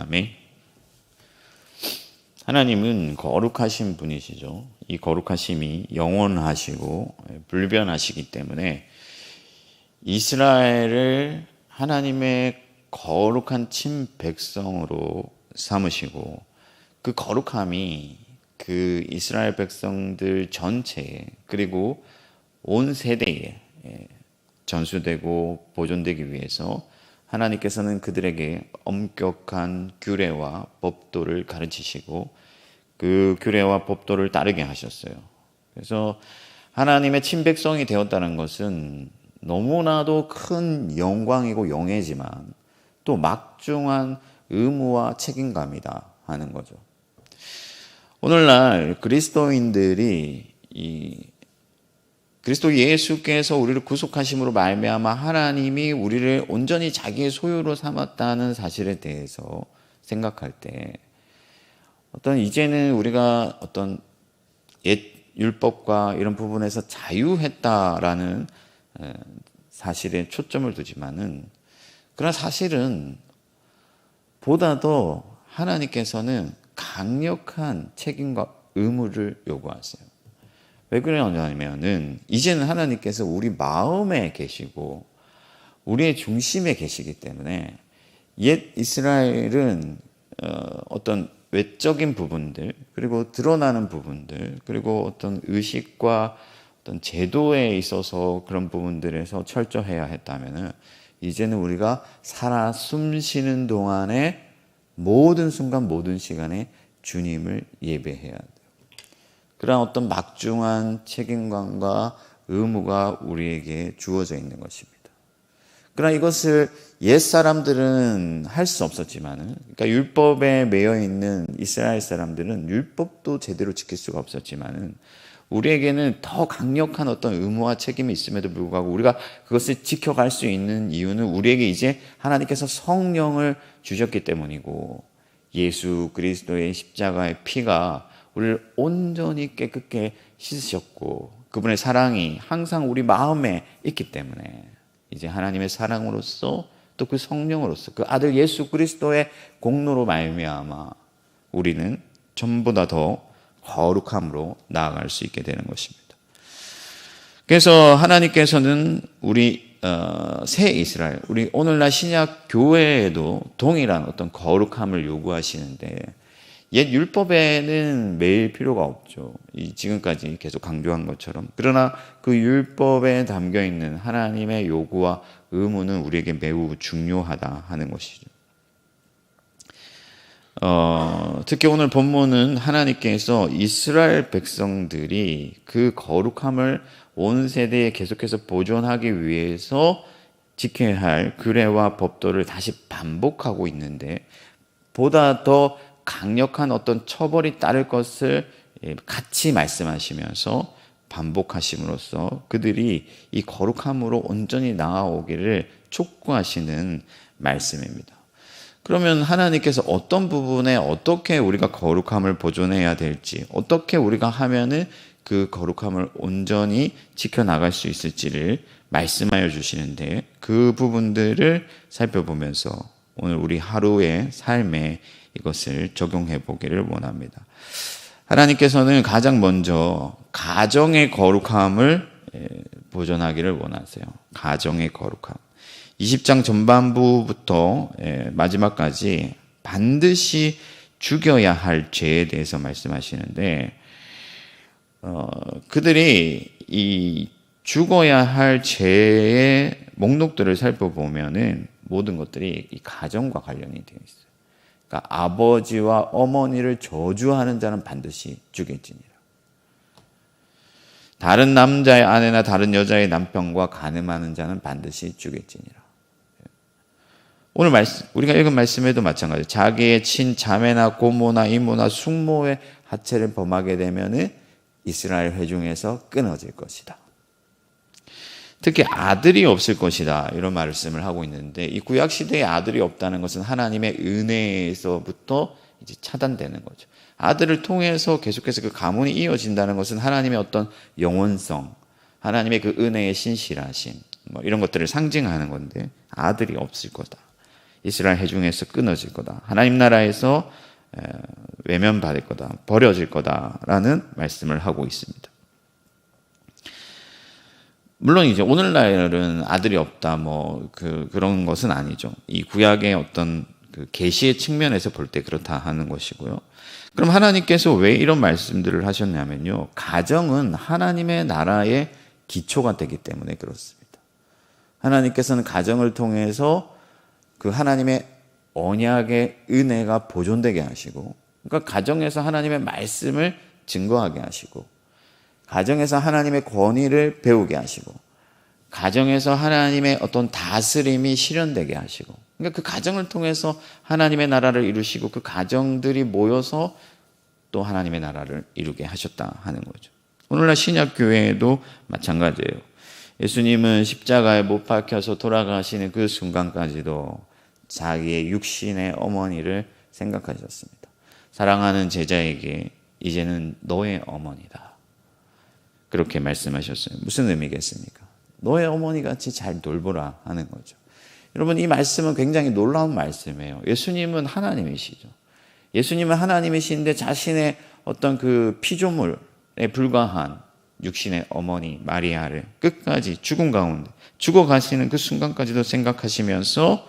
아멘. 하나님은 거룩하신 분이시죠. 이 거룩하심이 영원하시고 불변하시기 때문에 이스라엘을 하나님의 거룩한 친백성으로 삼으시고 그 거룩함이 그 이스라엘 백성들 전체에 그리고 온 세대에 전수되고 보존되기 위해서 하나님께서는 그들에게 엄격한 규례와 법도를 가르치시고 그 규례와 법도를 따르게 하셨어요. 그래서 하나님의 친백성이 되었다는 것은 너무나도 큰 영광이고 영예지만 또 막중한 의무와 책임감이다 하는 거죠. 오늘날 그리스도인들이 그리스도 예수께서 우리를 구속하심으로 말미암아 하나님이 우리를 온전히 자기의 소유로 삼았다는 사실에 대해서 생각할 때 이제는 우리가 옛 율법과 이런 부분에서 자유했다라는 사실에 초점을 두지만은 그러나 사실은 보다도 하나님께서는 강력한 책임과 의무를 요구하세요. 왜 그러냐면은 이제는 하나님께서 우리 마음에 계시고 우리의 중심에 계시기 때문에 옛 이스라엘은 어떤 외적인 부분들 그리고 드러나는 부분들 그리고 어떤 의식과 어떤 제도에 있어서 그런 부분들에서 철저해야 했다면은 이제는 우리가 살아 숨쉬는 동안에 모든 순간 모든 시간에 주님을 예배해야 돼요. 그런 어떤 막중한 책임감과 의무가 우리에게 주어져 있는 것입니다. 그러나 이것을 옛 사람들은 할 수 없었지만은, 그러니까 율법에 매여 있는 이스라엘 사람들은 율법도 제대로 지킬 수가 없었지만은, 우리에게는 더 강력한 어떤 의무와 책임이 있음에도 불구하고 우리가 그것을 지켜갈 수 있는 이유는 우리에게 이제 하나님께서 성령을 주셨기 때문이고, 예수 그리스도의 십자가의 피가 우리를 온전히 깨끗게 씻으셨고 그분의 사랑이 항상 우리 마음에 있기 때문에 이제 하나님의 사랑으로서 또 그 성령으로서 그 아들 예수 그리스도의 공로로 말미암아 우리는 전보다 더 거룩함으로 나아갈 수 있게 되는 것입니다. 그래서 하나님께서는 우리 새 이스라엘, 우리 오늘날 신약 교회에도 동일한 어떤 거룩함을 요구하시는데 옛 율법에는 매일 필요가 없죠. 지금까지 계속 강조한 것처럼. 그러나 그 율법에 담겨 있는 하나님의 요구와 의무는 우리에게 매우 중요하다 하는 것이죠. 특히 오늘 본문은 하나님께서 이스라엘 백성들이 그 거룩함을 온 세대에 계속해서 보존하기 위해서 지켜야 할 규례와 법도를 다시 반복하고 있는데 보다 더 강력한 어떤 처벌이 따를 것을 같이 말씀하시면서 반복하심으로써 그들이 이 거룩함으로 온전히 나아오기를 촉구하시는 말씀입니다. 그러면 하나님께서 어떤 부분에 어떻게 우리가 거룩함을 보존해야 될지, 어떻게 우리가 하면은 그 거룩함을 온전히 지켜나갈 수 있을지를 말씀하여 주시는데 그 부분들을 살펴보면서 오늘 우리 하루의 삶에 이것을 적용해 보기를 원합니다. 하나님께서는 가장 먼저 가정의 거룩함을 보존하기를 원하세요. 가정의 거룩함. 20장 전반부부터 마지막까지 반드시 죽여야 할 죄에 대해서 말씀하시는데 그들이 이 죽어야 할 죄의 목록들을 살펴보면은 모든 것들이 이 가정과 관련이 되어 있어요. 그러니까 아버지와 어머니를 저주하는 자는 반드시 죽일지니라. 다른 남자의 아내나 다른 여자의 남편과 간음하는 자는 반드시 죽일지니라. 오늘 우리가 읽은 말씀에도 마찬가지예요. 자기의 친자매나 고모나 이모나 숙모의 하체를 범하게 되면은 이스라엘 회중에서 끊어질 것이다. 특히 아들이 없을 것이다 이런 말씀을 하고 있는데 이 구약 시대에 아들이 없다는 것은 하나님의 은혜에서부터 이제 차단되는 거죠. 아들을 통해서 계속해서 그 가문이 이어진다는 것은 하나님의 어떤 영원성, 하나님의 그 은혜의 신실하심 이런 것들을 상징하는 건데 아들이 없을 거다. 이스라엘 회중에서 끊어질 거다. 하나님 나라에서 외면받을 거다. 버려질 거다라는 말씀을 하고 있습니다. 물론 이제 오늘날은 아들이 없다 그런 것은 아니죠. 이 구약의 어떤 그 계시의 측면에서 볼 때 그렇다 하는 것이고요. 그럼 하나님께서 왜 이런 말씀들을 하셨냐면요. 가정은 하나님의 나라의 기초가 되기 때문에 그렇습니다. 하나님께서는 가정을 통해서 그 하나님의 언약의 은혜가 보존되게 하시고, 그러니까 가정에서 하나님의 말씀을 증거하게 하시고, 가정에서 하나님의 권위를 배우게 하시고, 가정에서 하나님의 어떤 다스림이 실현되게 하시고, 그러니까 그 가정을 통해서 하나님의 나라를 이루시고 그 가정들이 모여서 또 하나님의 나라를 이루게 하셨다 하는 거죠. 오늘날 신약교회에도 마찬가지예요. 예수님은 십자가에 못 박혀서 돌아가시는 그 순간까지도 자기의 육신의 어머니를 생각하셨습니다. 사랑하는 제자에게 이제는 너의 어머니다. 그렇게 말씀하셨어요. 무슨 의미겠습니까? 너의 어머니같이 잘 돌보라 하는 거죠. 여러분, 이 말씀은 굉장히 놀라운 말씀이에요. 예수님은 하나님이시죠. 예수님은 하나님이신데 자신의 어떤 그 피조물에 불과한 육신의 어머니 마리아를 끝까지 죽음 가운데 죽어가시는 그 순간까지도 생각하시면서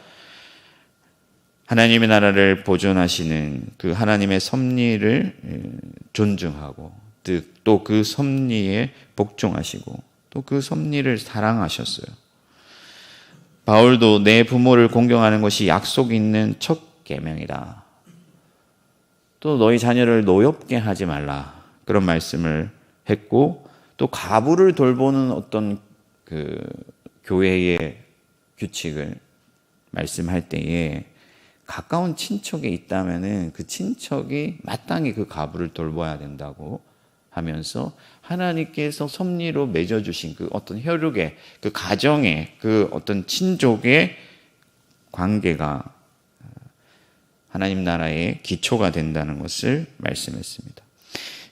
하나님의 나라를 보존하시는 그 하나님의 섭리를 존중하고 또 그 섭리에 복종하시고 또 그 섭리를 사랑하셨어요. 바울도 내 부모를 공경하는 것이 약속 있는 첫 계명이다. 또 너희 자녀를 노엽게 하지 말라. 그런 말씀을 했고, 또 가부를 돌보는 어떤 그 교회의 규칙을 말씀할 때에 가까운 친척이 있다면은 그 친척이 마땅히 그 가부를 돌봐야 된다고 하면서 하나님께서 섭리로 맺어주신 그 어떤 혈육의 그 가정의 그 어떤 친족의 관계가 하나님 나라의 기초가 된다는 것을 말씀했습니다.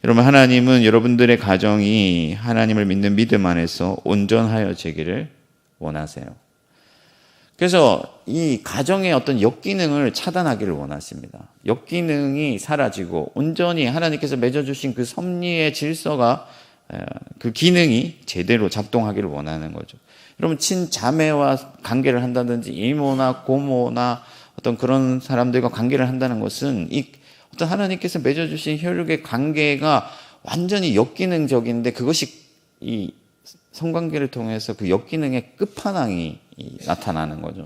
여러분, 하나님은 여러분들의 가정이 하나님을 믿는 믿음 안에서 온전하여지기를 원하세요. 그래서 이 가정의 어떤 역기능을 차단하기를 원하십니다. 역기능이 사라지고 온전히 하나님께서 맺어주신 그 섭리의 질서가 그 기능이 제대로 작동하기를 원하는 거죠. 여러분, 친자매와 관계를 한다든지 이모나 고모나 어떤 그런 사람들과 관계를 한다는 것은 이 어떤 하나님께서 맺어주신 혈육의 관계가 완전히 역기능적인데 그것이 이 성관계를 통해서 그 역기능의 끝판왕이 나타나는 거죠.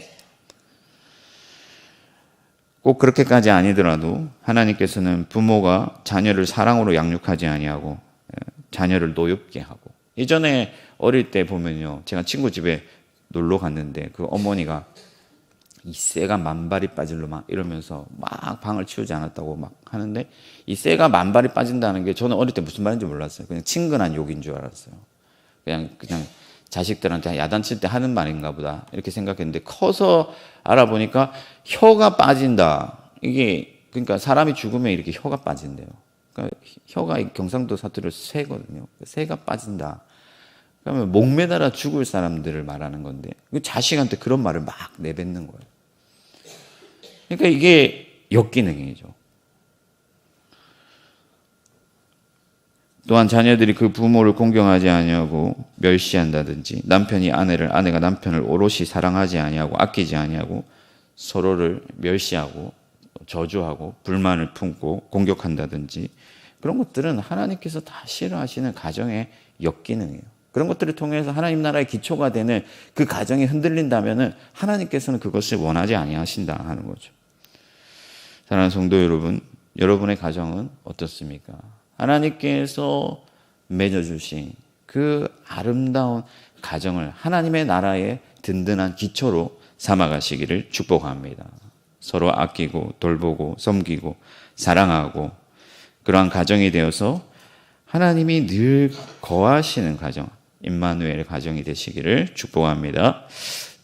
꼭 그렇게까지 아니더라도 하나님께서는 부모가 자녀를 사랑으로 양육하지 아니하고 자녀를 노엽게 하고, 예전에 어릴 때 보면요, 제가 친구 집에 놀러 갔는데 그 어머니가 이 쇠가 만발이 빠질로 막 이러면서 막 방을 치우지 않았다고 막 하는데, 이 쇠가 만발이 빠진다는 게 저는 어릴 때 무슨 말인지 몰랐어요. 그냥 친근한 욕인 줄 알았어요. 그냥 자식들한테 야단칠 때 하는 말인가 보다 이렇게 생각했는데, 커서 알아보니까 혀가 빠진다. 이게 그러니까 사람이 죽으면 이렇게 혀가 빠진대요. 그러니까 혀가 경상도 사투리로 쇠거든요. 쇠가 빠진다. 그러면 목매달아 죽을 사람들을 말하는 건데 자식한테 그런 말을 막 내뱉는 거예요. 그러니까 이게 역기능이죠. 또한 자녀들이 그 부모를 공경하지 아니하고 멸시한다든지, 남편이 아내를, 아내가 남편을 오롯이 사랑하지 아니하고 아끼지 아니하고 서로를 멸시하고 저주하고 불만을 품고 공격한다든지, 그런 것들은 하나님께서 다 싫어하시는 가정의 역기능이에요. 그런 것들을 통해서 하나님 나라의 기초가 되는 그 가정이 흔들린다면은 하나님께서는 그것을 원하지 아니하신다 하는 거죠. 사랑하는 성도 여러분, 여러분의 가정은 어떻습니까? 하나님께서 맺어주신 그 아름다운 가정을 하나님의 나라의 든든한 기초로 삼아가시기를 축복합니다. 서로 아끼고 돌보고 섬기고 사랑하고 그러한 가정이 되어서 하나님이 늘 거하시는 가정, 임마누엘 가정이 되시기를 축복합니다.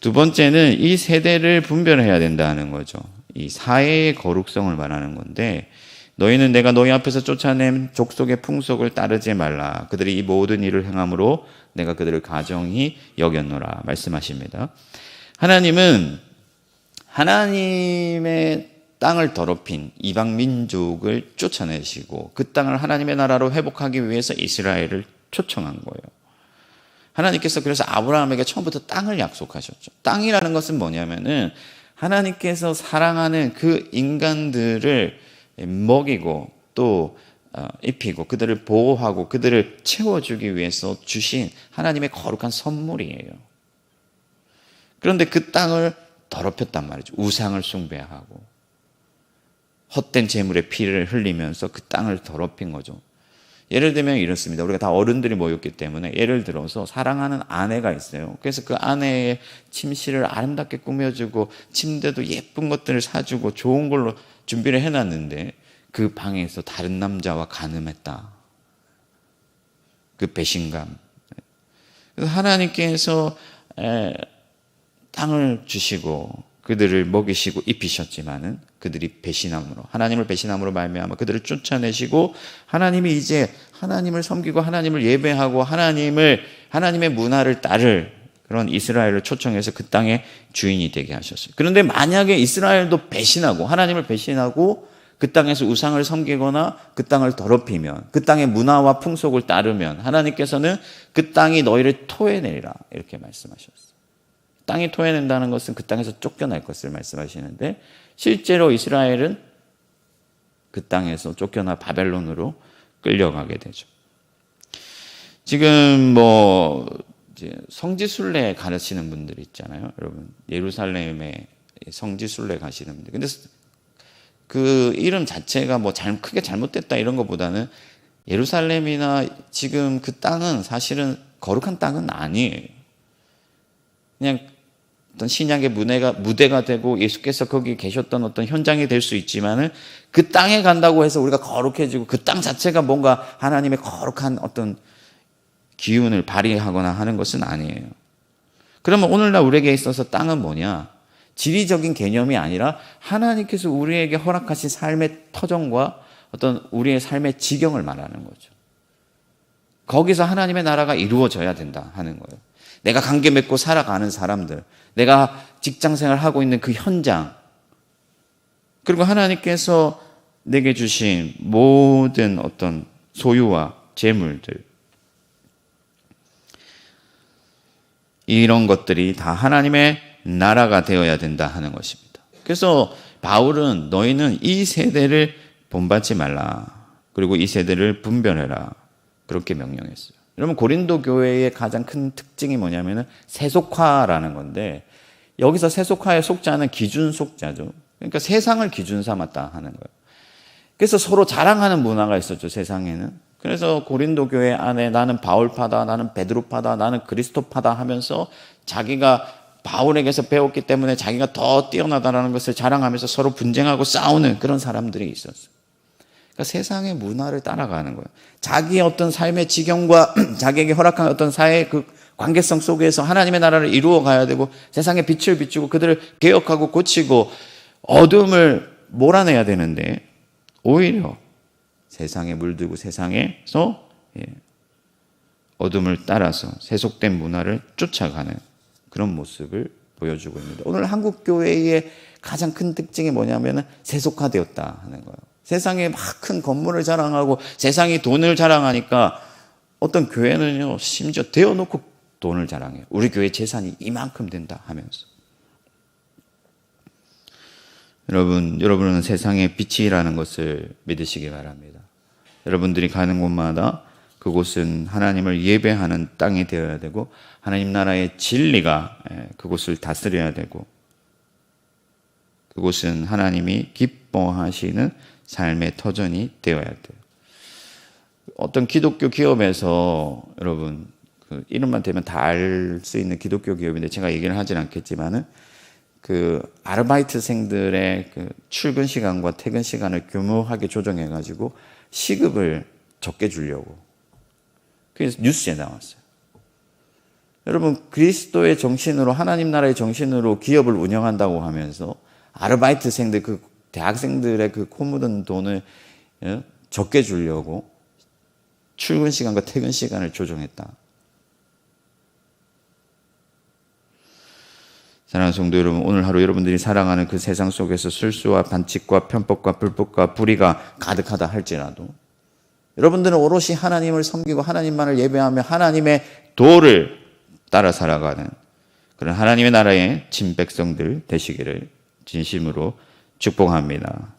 두 번째는 이 세대를 분별해야 된다는 거죠. 이 사회의 거룩성을 말하는 건데, 너희는 내가 너희 앞에서 쫓아낸 족속의 풍속을 따르지 말라. 그들이 이 모든 일을 행함으로 내가 그들을 가정히 여겼노라 말씀하십니다. 하나님은 하나님의 땅을 더럽힌 이방 민족을 쫓아내시고 그 땅을 하나님의 나라로 회복하기 위해서 이스라엘을 초청한 거예요. 하나님께서 그래서 아브라함에게 처음부터 땅을 약속하셨죠. 땅이라는 것은 뭐냐면은 하나님께서 사랑하는 그 인간들을 먹이고 또 입히고 그들을 보호하고 그들을 채워주기 위해서 주신 하나님의 거룩한 선물이에요. 그런데 그 땅을 더럽혔단 말이죠. 우상을 숭배하고 헛된 재물의 피를 흘리면서 그 땅을 더럽힌 거죠. 예를 들면 이렇습니다. 우리가 다 어른들이 모였기 때문에 예를 들어서 사랑하는 아내가 있어요. 그래서 그 아내의 침실을 아름답게 꾸며주고 침대도 예쁜 것들을 사주고 좋은 걸로 준비를 해놨는데 그 방에서 다른 남자와 간음했다. 그 배신감. 그래서 하나님께서 땅을 주시고 그들을 먹이시고 입히셨지만은 그들이 배신함으로 하나님을 배신함으로 말미암아 그들을 쫓아내시고 하나님이 이제 하나님을 섬기고 하나님을 예배하고 하나님의 문화를 따를 그런 이스라엘을 초청해서 그 땅의 주인이 되게 하셨어요. 그런데 만약에 이스라엘도 배신하고 하나님을 배신하고 그 땅에서 우상을 섬기거나 그 땅을 더럽히면 그 땅의 문화와 풍속을 따르면 하나님께서는 그 땅이 너희를 토해내리라 이렇게 말씀하셨어요. 땅이 토해낸다는 것은 그 땅에서 쫓겨날 것을 말씀하시는데 실제로 이스라엘은 그 땅에서 쫓겨나 바벨론으로 끌려가게 되죠. 지금 이제 성지순례 가르치는 분들 있잖아요. 여러분 예루살렘에 성지순례 가시는 분들. 근데 그 이름 자체가 크게 잘못됐다 이런 것보다는 예루살렘이나 지금 그 땅은 사실은 거룩한 땅은 아니에요. 그냥 어떤 신약의 무대가 되고 예수께서 거기 계셨던 어떤 현장이 될 수 있지만은 그 땅에 간다고 해서 우리가 거룩해지고 그 땅 자체가 뭔가 하나님의 거룩한 어떤 기운을 발휘하거나 하는 것은 아니에요. 그러면 오늘날 우리에게 있어서 땅은 뭐냐? 지리적인 개념이 아니라 하나님께서 우리에게 허락하신 삶의 터전과 어떤 우리의 삶의 지경을 말하는 거죠. 거기서 하나님의 나라가 이루어져야 된다 하는 거예요. 내가 관계 맺고 살아가는 사람들, 내가 직장생활 하고 있는 그 현장, 그리고 하나님께서 내게 주신 모든 어떤 소유와 재물들, 이런 것들이 다 하나님의 나라가 되어야 된다 하는 것입니다. 그래서 바울은 너희는 이 세대를 본받지 말라. 그리고 이 세대를 분별해라. 그렇게 명령했어요. 여러분 고린도 교회의 가장 큰 특징이 뭐냐면은 세속화라는 건데 여기서 세속화의 속자는 기준 속자죠. 그러니까 세상을 기준 삼았다 하는 거예요. 그래서 서로 자랑하는 문화가 있었죠, 세상에는. 그래서 고린도 교회 안에 나는 바울파다, 나는 베드로파다, 나는 그리스도파다 하면서 자기가 바울에게서 배웠기 때문에 자기가 더 뛰어나다라는 것을 자랑하면서 서로 분쟁하고 싸우는 그런 사람들이 있었어요. 그러니까 세상의 문화를 따라가는 거예요. 자기의 어떤 삶의 지경과 자기에게 허락한 어떤 사회의 그 관계성 속에서 하나님의 나라를 이루어 가야 되고 세상에 빛을 비추고 그들을 개혁하고 고치고 어둠을 몰아내야 되는데 오히려 세상에 물들고 세상에서 어둠을 따라서 세속된 문화를 쫓아가는 그런 모습을 보여주고 있는데 오늘 한국 교회의 가장 큰 특징이 뭐냐면은 세속화되었다 하는 거예요. 세상에 막 큰 건물을 자랑하고 세상이 돈을 자랑하니까 어떤 교회는요 심지어 대어놓고 돈을 자랑해요. 우리 교회 재산이 이만큼 된다 하면서. 여러분은 세상의 빛이라는 것을 믿으시기 바랍니다. 여러분들이 가는 곳마다 그곳은 하나님을 예배하는 땅이 되어야 되고 하나님 나라의 진리가 그곳을 다스려야 되고 그곳은 하나님이 기뻐하시는 삶의 터전이 되어야 돼요. 어떤 기독교 기업에서 여러분 그 이름만 대면 다 알 수 있는 기독교 기업인데 제가 얘기를 하진 않겠지만은 그 아르바이트생들의 그 출근 시간과 퇴근 시간을 교묘하게 조정해 가지고 시급을 적게 주려고 그래서 뉴스에 나왔어요. 여러분 그리스도의 정신으로 하나님 나라의 정신으로 기업을 운영한다고 하면서 아르바이트생들 그 대학생들의 그 코 묻은 돈을 적게 주려고 출근 시간과 퇴근 시간을 조정했다. 사랑하는 성도 여러분, 오늘 하루 여러분들이 살아가는 그 세상 속에서 술수와 반칙과 편법과 불법과 불의가 가득하다 할지라도 여러분들은 오롯이 하나님을 섬기고 하나님만을 예배하며 하나님의 도를 따라 살아가는 그런 하나님의 나라의 친백성들 되시기를 진심으로 축복합니다.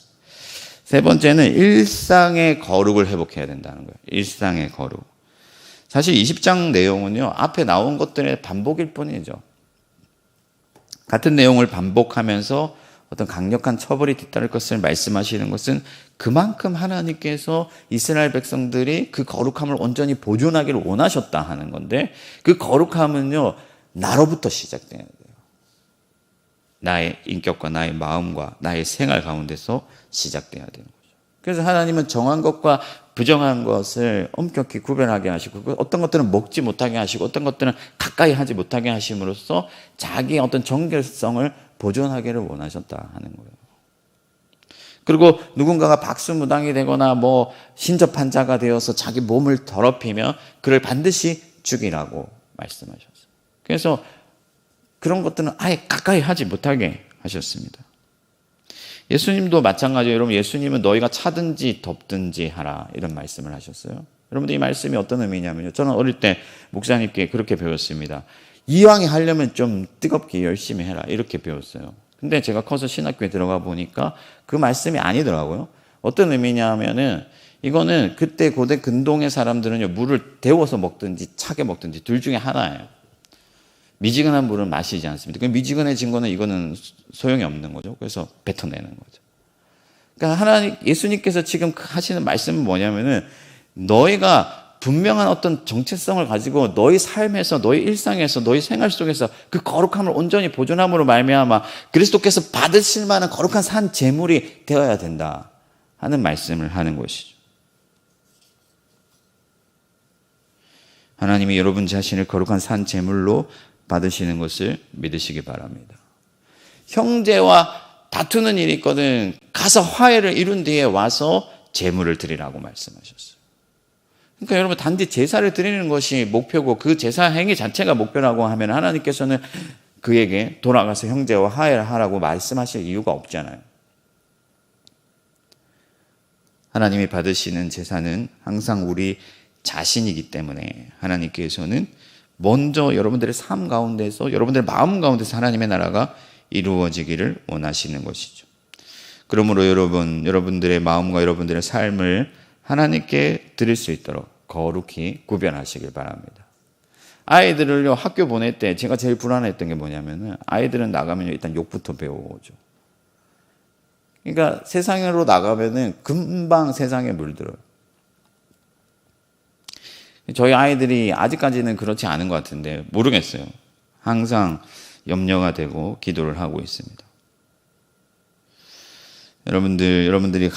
세 번째는 일상의 거룩을 회복해야 된다는 거예요. 일상의 거룩. 사실 20장 내용은요, 앞에 나온 것들의 반복일 뿐이죠. 같은 내용을 반복하면서 어떤 강력한 처벌이 뒤따를 것을 말씀하시는 것은 그만큼 하나님께서 이스라엘 백성들이 그 거룩함을 온전히 보존하기를 원하셨다 하는 건데, 그 거룩함은요, 나로부터 시작돼야 돼요. 나의 인격과 나의 마음과 나의 생활 가운데서 시작돼야 되는 거죠. 그래서 하나님은 정한 것과 부정한 것을 엄격히 구별하게 하시고, 어떤 것들은 먹지 못하게 하시고, 어떤 것들은 가까이 하지 못하게 하심으로써 자기의 어떤 정결성을 보존하기를 원하셨다 하는 거예요. 그리고 누군가가 박수무당이 되거나 뭐 신접한 자가 되어서 자기 몸을 더럽히면 그를 반드시 죽이라고 말씀하셨어요. 그래서 그런 것들은 아예 가까이 하지 못하게 하셨습니다. 예수님도 마찬가지예요. 여러분, 예수님은 너희가 차든지 덥든지 하라 이런 말씀을 하셨어요. 여러분들 이 말씀이 어떤 의미냐면요, 저는 어릴 때 목사님께 그렇게 배웠습니다. 이왕에 하려면 좀 뜨겁게 열심히 해라 이렇게 배웠어요. 근데 제가 커서 신학교에 들어가 보니까 그 말씀이 아니더라고요. 어떤 의미냐면은 이거는 그때 고대 근동의 사람들은요, 물을 데워서 먹든지 차게 먹든지 둘 중에 하나예요. 미지근한 물은 마시지 않습니다. 미지근해진 거는 이거는 소용이 없는 거죠. 그래서 뱉어내는 거죠. 그러니까 예수님께서 지금 하시는 말씀은 뭐냐면은 너희가 분명한 어떤 정체성을 가지고 너희 삶에서, 너희 일상에서, 너희 생활 속에서 그 거룩함을 온전히 보존함으로 말미암아 그리스도께서 받으실 만한 거룩한 산 제물이 되어야 된다 하는 말씀을 하는 것이죠. 하나님이 여러분 자신을 거룩한 산 제물로 받으시는 것을 믿으시기 바랍니다. 형제와 다투는 일이 있거든 가서 화해를 이룬 뒤에 와서 제물을 드리라고 말씀하셨어요. 그러니까 여러분, 단지 제사를 드리는 것이 목표고 그 제사 행위 자체가 목표라고 하면 하나님께서는 그에게 돌아가서 형제와 화해를 하라고 말씀하실 이유가 없잖아요. 하나님이 받으시는 제사는 항상 우리 자신이기 때문에 하나님께서는 먼저 여러분들의 삶 가운데서, 여러분들의 마음 가운데서 하나님의 나라가 이루어지기를 원하시는 것이죠. 그러므로 여러분들의 마음과 여러분들의 삶을 하나님께 드릴 수 있도록 거룩히 구별하시길 바랍니다. 아이들을요, 학교 보낼 때 제가 제일 불안했던 게 뭐냐면은, 아이들은 나가면 일단 욕부터 배워오죠. 그러니까 세상으로 나가면은 금방 세상에 물들어요. 저희 아이들이 아직까지는 그렇지 않은 것 같은데 모르겠어요. 항상 염려가 되고 기도를 하고 있습니다. 여러분들이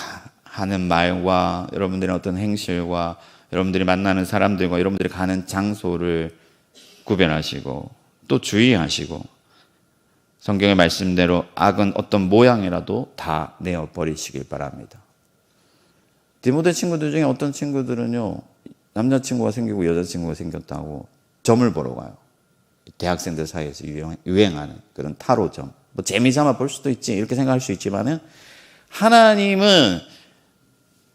하는 말과 여러분들의 어떤 행실과 여러분들이 만나는 사람들과 여러분들이 가는 장소를 구별하시고 또 주의하시고, 성경의 말씀대로 악은 어떤 모양이라도 다 내어버리시길 바랍니다. 디모데 친구들 중에 어떤 친구들은요, 남자친구가 생기고 여자친구가 생겼다고 점을 보러 가요. 대학생들 사이에서 유행하는 그런 타로점. 뭐 재미삼아 볼 수도 있지 이렇게 생각할 수 있지만은, 하나님은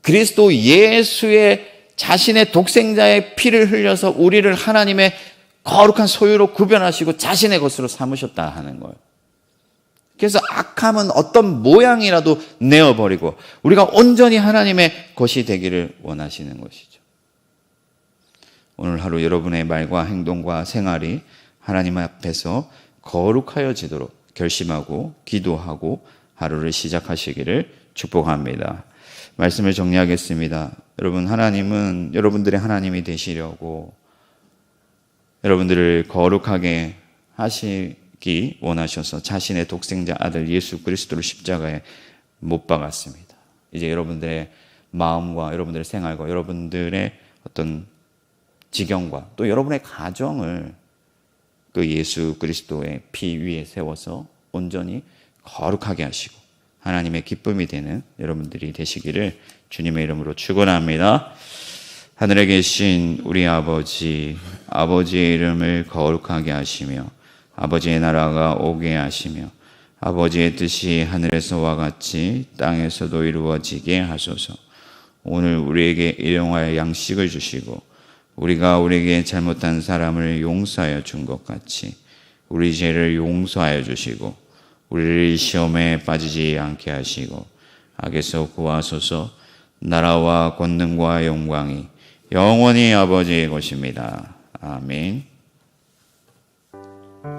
그리스도 예수의 자신의 독생자의 피를 흘려서 우리를 하나님의 거룩한 소유로 구별하시고 자신의 것으로 삼으셨다 하는 거예요. 그래서 악함은 어떤 모양이라도 내어버리고 우리가 온전히 하나님의 것이 되기를 원하시는 것이죠. 오늘 하루 여러분의 말과 행동과 생활이 하나님 앞에서 거룩하여지도록 결심하고 기도하고 하루를 시작하시기를 축복합니다. 말씀을 정리하겠습니다. 여러분, 하나님은 여러분들의 하나님이 되시려고 여러분들을 거룩하게 하시기 원하셔서 자신의 독생자 아들 예수 그리스도를 십자가에 못 박았습니다. 이제 여러분들의 마음과 여러분들의 생활과 여러분들의 어떤 지경과 또 여러분의 가정을 그 예수 그리스도의 피 위에 세워서 온전히 거룩하게 하시고 하나님의 기쁨이 되는 여러분들이 되시기를 주님의 이름으로 축원합니다. 하늘에 계신 우리 아버지의 이름을 거룩하게 하시며 아버지의 나라가 오게 하시며 아버지의 뜻이 하늘에서와 같이 땅에서도 이루어지게 하소서. 오늘 우리에게 일용할 양식을 주시고 우리가 우리에게 잘못한 사람을 용서하여 준 것 같이 우리 죄를 용서하여 주시고 우리를 시험에 빠지지 않게 하시고 악에서 구하소서. 나라와 권능과 영광이 영원히 아버지의 것입니다. 아멘.